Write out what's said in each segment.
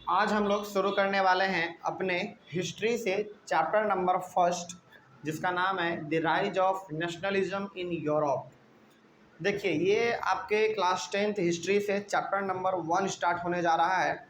आज हम लोग शुरू करने वाले हैं अपने हिस्ट्री से चैप्टर नंबर फर्स्ट, जिसका नाम है the rise of nationalism in Europe. देखिए, ये आपके क्लास 10th हिस्ट्री से चैप्टर नंबर 1 स्टार्ट होने जा रहा है।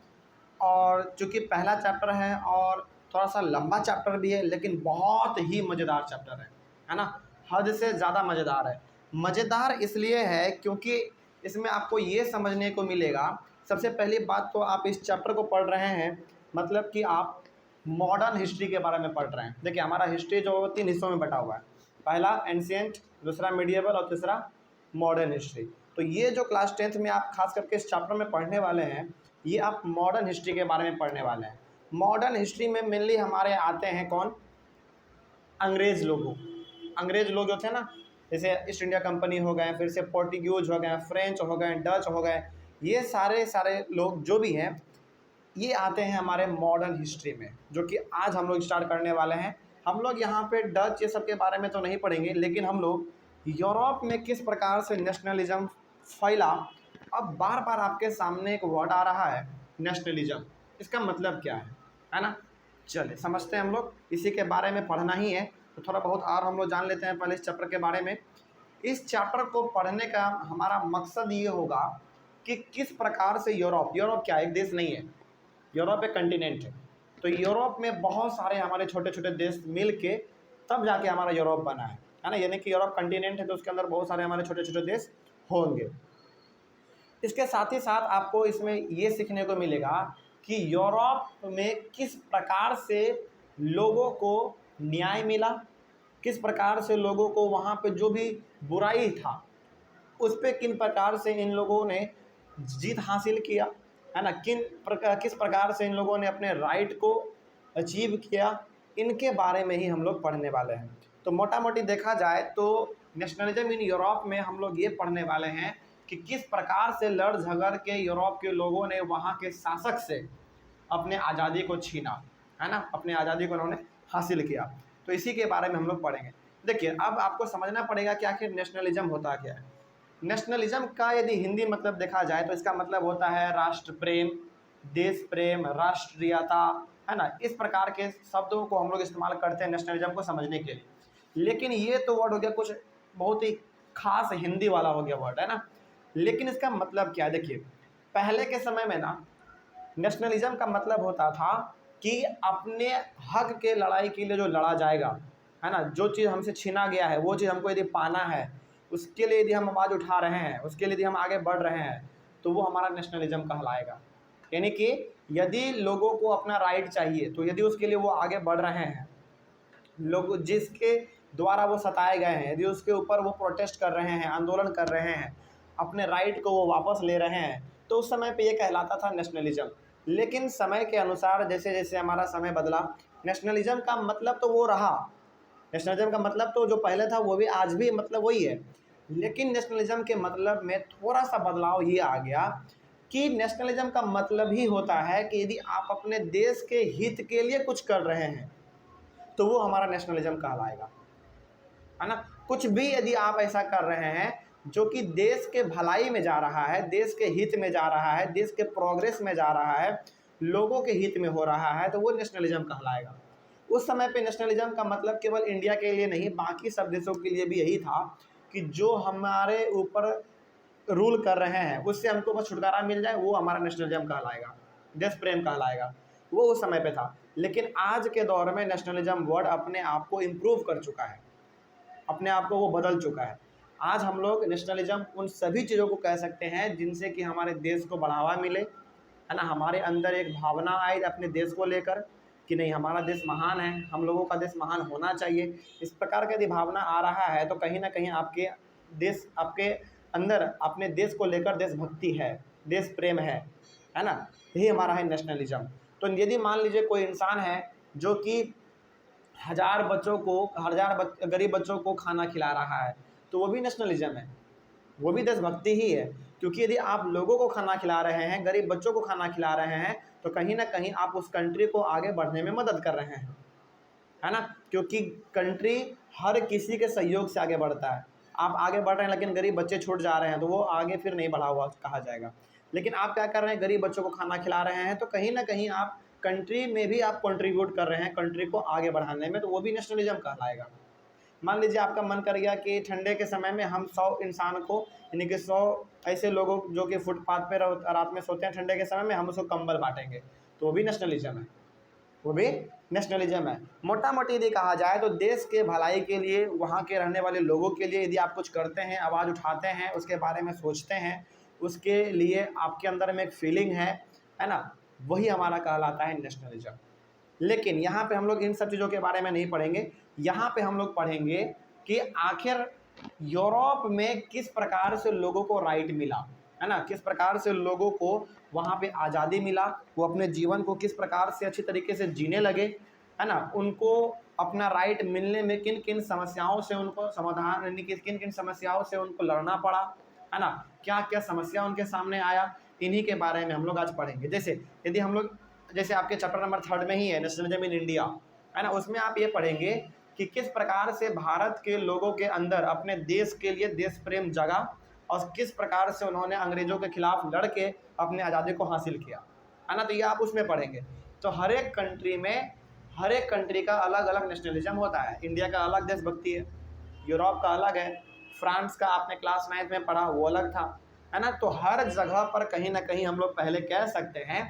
और चूँकि पहला चैप्टर है और थोड़ा सा लंबा चैप्टर भी है, लेकिन बहुत ही मज़ेदार चैप्टर है ना। हद से ज़्यादा मज़ेदार है। मज़ेदार इसलिए है क्योंकि इसमें आपको ये समझने को मिलेगा। सबसे पहली बात तो आप इस चैप्टर को पढ़ रहे हैं, मतलब कि आप मॉडर्न हिस्ट्री के बारे में पढ़ रहे हैं। देखिए, हमारा हिस्ट्री जो 3 हिस्सों में बटा हुआ है। पहला एंशिएंट, दूसरा मीडिएवल और तीसरा मॉडर्न हिस्ट्री। तो ये जो क्लास 10th में आप खास करके इस चैप्टर में पढ़ने वाले हैं, ये आप मॉडर्न हिस्ट्री के बारे में पढ़ने वाले हैं। मॉडर्न हिस्ट्री में मेनली हमारे आते हैं कौन? अंग्रेज़ लोग जो थे ना, जैसे ईस्ट इंडिया कंपनी हो गए, फिर से पोर्टुगीज हो गए, फ्रेंच हो गए, डच हो गए, ये सारे लोग जो भी हैं, ये आते हैं हमारे मॉडर्न हिस्ट्री में, जो कि आज हम लोग स्टार्ट करने वाले हैं। हम लोग यहाँ पे डच ये सब के बारे में तो नहीं पढ़ेंगे, लेकिन हम लोग यूरोप में किस प्रकार से नेशनलिज्म फैला। अब बार बार आपके सामने एक वर्ड आ रहा है, नेशनलिज्म। इसका मतलब क्या है ना। चलिए समझते हैं हम लोग, इसी के बारे में पढ़ना ही है, तो थोड़ा बहुत और हम लोग जान लेते हैं पहले इस चैप्टर के बारे में। इस चैप्टर को पढ़ने का हमारा मकसद ये होगा कि किस प्रकार से यूरोप क्या एक देश नहीं है, यूरोप एक कंटिनेंट है। तो यूरोप में बहुत सारे हमारे छोटे छोटे देश मिल के तब जाके हमारा यूरोप बना है ना। यानी कि यूरोप कंटिनेंट है, तो उसके अंदर बहुत सारे हमारे छोटे छोटे देश होंगे। इसके साथ ही साथ आपको इसमें ये सीखने को मिलेगा कि यूरोप में किस प्रकार से लोगों को न्याय मिला, किस प्रकार से लोगों को वहाँ पे जो भी बुराई था उस पर किन प्रकार से इन लोगों ने जीत हासिल किया, है ना। किस प्रकार से इन लोगों ने अपने राइट को अचीव किया, इनके बारे में ही हम लोग पढ़ने वाले हैं। तो मोटा मोटी देखा जाए तो नेशनलिज्म इन यूरोप में हम लोग ये पढ़ने वाले हैं कि किस प्रकार से लड़ झगड़ के यूरोप के लोगों ने वहाँ के शासक से अपने आज़ादी को छीना, है ना, अपने आज़ादी को उन्होंने हासिल किया। तो इसी के बारे में हम लोग पढ़ेंगे। देखिए, अब आपको समझना पड़ेगा कि आखिर नेशनलिज्म होता क्या है। नेशनलिज्म का यदि हिंदी मतलब देखा जाए तो इसका मतलब होता है राष्ट्र प्रेम, देश प्रेम, राष्ट्रीयता, है ना। इस प्रकार के शब्दों को हम लोग इस्तेमाल करते हैं नेशनलिज्म को समझने के लिए। लेकिन ये तो वर्ड हो गया कुछ बहुत ही खास हिंदी वाला हो गया वर्ड, है ना। लेकिन इसका मतलब क्या है? देखिए, पहले के समय में ना नेशनलिज्म का मतलब होता था कि अपने हक के लड़ाई के लिए जो लड़ा जाएगा, है ना, जो चीज़ हमसे छीना गया है वो चीज़ हमको यदि पाना है, उसके लिए यदि हम आवाज़ उठा रहे हैं, उसके लिए यदि हम आगे बढ़ रहे हैं, तो वो हमारा नेशनलिज्म कहलाएगा। यानी कि यदि लोगों को अपना राइट चाहिए, तो यदि उसके लिए वो आगे बढ़ रहे हैं, लोग जिसके द्वारा वो सताए गए हैं, यदि उसके ऊपर वो प्रोटेस्ट कर रहे हैं, आंदोलन कर रहे हैं, अपने राइट को वो वापस ले रहे हैं, तो उस समय पे ये कहलाता था नेशनलिज्म। लेकिन समय के अनुसार जैसे जैसे हमारा समय बदला, नेशनलिज्म का मतलब तो वो रहा, नेशनलिज्म का मतलब तो जो पहले था वो भी आज भी मतलब वही है। लेकिन नेशनलिज्म के मतलब में थोड़ा सा बदलाव ये आ गया कि नेशनलिज्म का मतलब ही होता है कि यदि आप अपने देश के हित के लिए कुछ कर रहे हैं, तो वो हमारा नेशनलिज्म कहलाएगा, है ना। कुछ भी यदि आप ऐसा कर रहे हैं जो कि देश के भलाई में जा रहा है, देश के हित में जा रहा है, देश के प्रोग्रेस में जा रहा है, लोगों के हित में हो रहा है, तो वो नेशनलिज्म कहलाएगा। उस समय पे नेशनलिज्म का मतलब केवल इंडिया के लिए नहीं, बाकी सब देशों के लिए भी यही था कि जो हमारे ऊपर रूल कर रहे हैं उससे हमको बस छुटकारा मिल जाए, वो हमारा नेशनलिज्म कहलाएगा, देश प्रेम कहलाएगा। वो उस समय पे था। लेकिन आज के दौर में नेशनलिज्म वर्ड अपने आप को इम्प्रूव कर चुका है, अपने आप को वो बदल चुका है। आज हम लोग नेशनलिज्म उन सभी चीज़ों को कह सकते हैं जिनसे कि हमारे देश को बढ़ावा मिले, है ना, हमारे अंदर एक भावना आए अपने देश को लेकर कि नहीं, हमारा देश महान है, हम लोगों का देश महान होना चाहिए। इस प्रकार का यदि भावना आ रहा है तो कहीं ना कहीं आपके अंदर अपने देश को लेकर देशभक्ति है, देश प्रेम है ना। यही हमारा है नेशनलिज्म। तो यदि मान लीजिए कोई इंसान है जो कि गरीब बच्चों को खाना खिला रहा है, तो वो भी नेशनलिज्म है, वो भी देशभक्ति ही है। क्योंकि यदि आप लोगों को खाना खिला रहे हैं, गरीब बच्चों को खाना खिला रहे हैं, तो कहीं ना कहीं आप उस कंट्री को आगे बढ़ने में मदद कर रहे हैं, है ना। क्योंकि कंट्री हर किसी के सहयोग से आगे बढ़ता है। आप आगे बढ़ रहे हैं लेकिन गरीब बच्चे छूट जा रहे हैं, तो वो आगे फिर नहीं बढ़ा हुआ कहा जाएगा। लेकिन आप क्या कर रहे हैं, गरीब बच्चों को खाना खिला रहे हैं, तो कहीं ना कहीं आप कंट्री में भी आप कंट्रीब्यूट कर रहे हैं कंट्री को आगे बढ़ाने में, तो वो भी नेशनलिज्म कहलाएगा। मान लीजिए आपका मन कर गया कि ठंडे के समय में हम 100 इंसान को, यानी कि 100 ऐसे लोगों जो कि फुटपाथ पे रात में सोते हैं ठंडे के समय में, हम उसको कंबल बांटेंगे, तो वो भी नेशनलिज्म है, वो भी नेशनलिज्म है। मोटा मोटी यदि कहा जाए तो देश के भलाई के लिए, वहाँ के रहने वाले लोगों के लिए यदि आप कुछ करते हैं, आवाज़ उठाते हैं, उसके बारे में सोचते हैं, उसके लिए आपके अंदर में एक फीलिंग है ना, वही हमारा कहलाता है नेशनलिज्म। लेकिन यहाँ पे हम लोग इन सब चीज़ों के बारे में नहीं पढ़ेंगे, यहाँ पे हम लोग पढ़ेंगे कि आखिर यूरोप में किस प्रकार से लोगों को राइट मिला, है ना, किस प्रकार से लोगों को वहाँ पे आज़ादी मिला, वो अपने जीवन को किस प्रकार से अच्छी तरीके से जीने लगे, है ना, उनको अपना राइट मिलने में किन किन समस्याओं से उनको समाधान, यानी कि किन किन समस्याओं से उनको लड़ना पड़ा, है ना, क्या क्या समस्या उनके सामने आया, इन्हीं के बारे में हम लोग आज पढ़ेंगे। जैसे यदि हम लोग, जैसे आपके चैप्टर नंबर 3 में ही है नेशनलिज्म इन इंडिया, है ना, उसमें आप ये पढ़ेंगे कि किस प्रकार से भारत के लोगों के अंदर अपने देश के लिए देश प्रेम जगा और किस प्रकार से उन्होंने अंग्रेजों के खिलाफ लड़ के अपने आज़ादी को हासिल किया, है ना, तो ये आप उसमें पढ़ेंगे। तो हर एक कंट्री में, हर एक कंट्री का अलग अलग नेशनलिज्म होता है। इंडिया का अलग देशभक्ति है, यूरोप का अलग है, फ्रांस का आपने क्लास 9 में पढ़ा वो अलग था, है ना। तो हर जगह पर कहीं ना कहीं हम लोग पहले कह सकते हैं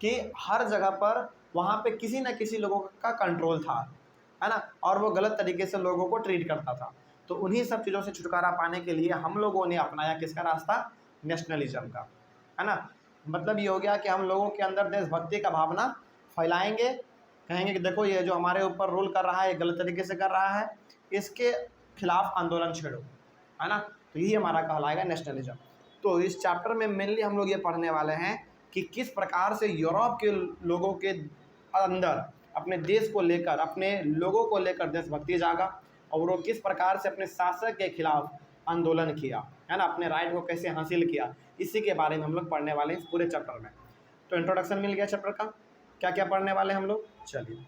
कि हर जगह पर वहाँ पे किसी न किसी लोगों का कंट्रोल था, है ना, और वो गलत तरीके से लोगों को ट्रीट करता था। तो उन्हीं सब चीज़ों से छुटकारा पाने के लिए हम लोगों ने अपनाया किसका रास्ता, नेशनलिज्म का, है ना। मतलब ये हो गया कि हम लोगों के अंदर देशभक्ति का भावना फैलाएंगे, कहेंगे कि देखो ये जो हमारे ऊपर रूल कर रहा है ये गलत तरीके से कर रहा है, इसके खिलाफ आंदोलन छेड़ो, है ना, तो यही हमारा कहलाएगा नेशनलिज्म। तो इस चैप्टर में मेनली हम लोग ये पढ़ने वाले हैं कि किस प्रकार से यूरोप के लोगों के अंदर अपने देश को लेकर, अपने लोगों को लेकर देशभक्ति जागा और वो किस प्रकार से अपने शासक के खिलाफ आंदोलन किया, है ना, अपने राइट को कैसे हासिल किया, इसी के बारे में हम लोग पढ़ने वाले हैं इस पूरे चैप्टर में। तो इंट्रोडक्शन मिल गया चैप्टर का, क्या क्या पढ़ने वाले हम लोग, चलिए।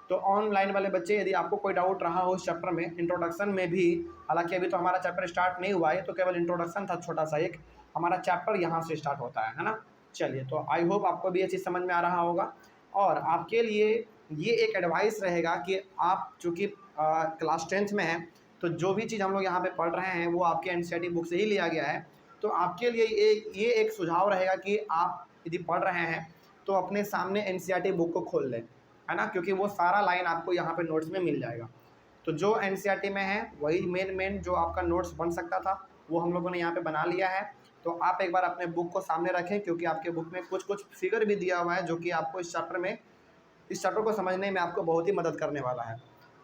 तो ऑनलाइन वाले बच्चे, यदि आपको कोई डाउट रहा हो इस चैप्टर में, इंट्रोडक्शन में भी, हालांकि अभी तो हमारा चैप्टर स्टार्ट नहीं हुआ है, तो केवल इंट्रोडक्शन था छोटा सा एक, हमारा चैप्टर यहाँ से स्टार्ट होता है ना। चलिए, तो आई होप आपको भी ये चीज़ समझ में आ रहा होगा। और आपके लिए ये एक एडवाइस रहेगा कि आप चूँकि क्लास 10th में हैं, तो जो भी चीज़ हम लोग यहाँ पे पढ़ रहे हैं वो आपके एनसीईआरटी बुक से ही लिया गया है। तो आपके लिए ये एक सुझाव रहेगा कि आप यदि पढ़ रहे हैं तो अपने सामने एनसीईआरटी बुक को खोल लें, है ना, क्योंकि वो सारा लाइन आपको यहाँ पे नोट्स में मिल जाएगा। तो जो एनसीईआरटी में है वही मेन जो आपका नोट्स बन सकता था वो हम लोगों ने यहाँ पे बना लिया है। तो आप एक बार अपने बुक को सामने रखें, क्योंकि आपके बुक में कुछ फिगर भी दिया हुआ है जो कि आपको इस चैप्टर को समझने में आपको बहुत ही मदद करने वाला है।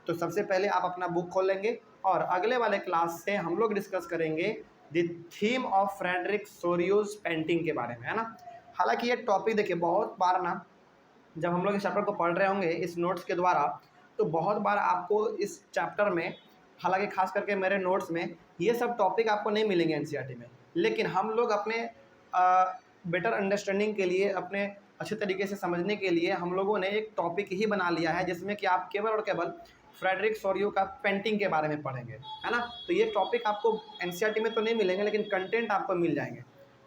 तो सबसे पहले आप अपना बुक खोल लेंगे और अगले वाले क्लास से हम लोग डिस्कस करेंगे the theme of Frederic Sorrieu painting के बारे में, है ना। हालांकि ये टॉपिक देखिए बहुत बार ना, जब हम लोग इस चैप्टर को पढ़ रहे होंगे इस नोट्स के द्वारा, तो बहुत बार आपको इस चैप्टर में, हालांकि खास करके मेरे नोट्स में ये सब टॉपिक आपको नहीं मिलेंगे एनसीईआरटी में, लेकिन हम लोग अपने बेटर अंडरस्टैंडिंग के लिए, अपने अच्छे तरीके से समझने के लिए हम लोगों ने एक टॉपिक ही बना लिया है जिसमें कि आप केवल और केवल फ्रेडरिक सोरियो का पेंटिंग के बारे में पढ़ेंगे, है ना। तो ये टॉपिक आपको एनसीईआरटी में तो नहीं मिलेंगे, लेकिन कंटेंट आपको मिल जाएंगे।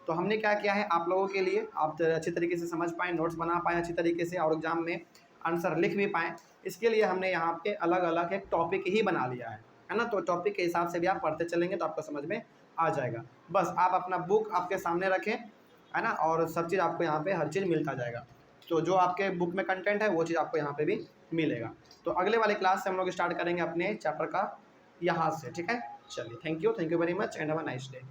तो हमने क्या किया है आप लोगों के लिए, आप अच्छी तरीके से समझ पाएँ, नोट्स बना पाएँ अच्छी तरीके से और एग्जाम में आंसर लिख भी पाएँ, इसके लिए हमने यहाँ पे अलग अलग एक टॉपिक ही बना लिया है ना। तो टॉपिक के हिसाब से भी आप पढ़ते चलेंगे तो आपको समझ में आ जाएगा। बस आप अपना बुक आपके सामने रखें, है ना, और सब चीज़ आपको यहाँ पे हर चीज़ मिलता जाएगा। तो जो आपके बुक में कंटेंट है वो चीज़ आपको यहाँ पे भी मिलेगा। तो अगले वाले क्लास से हम लोग स्टार्ट करेंगे अपने चैप्टर का यहाँ से, ठीक है। चलिए, thank you very much and have a nice day.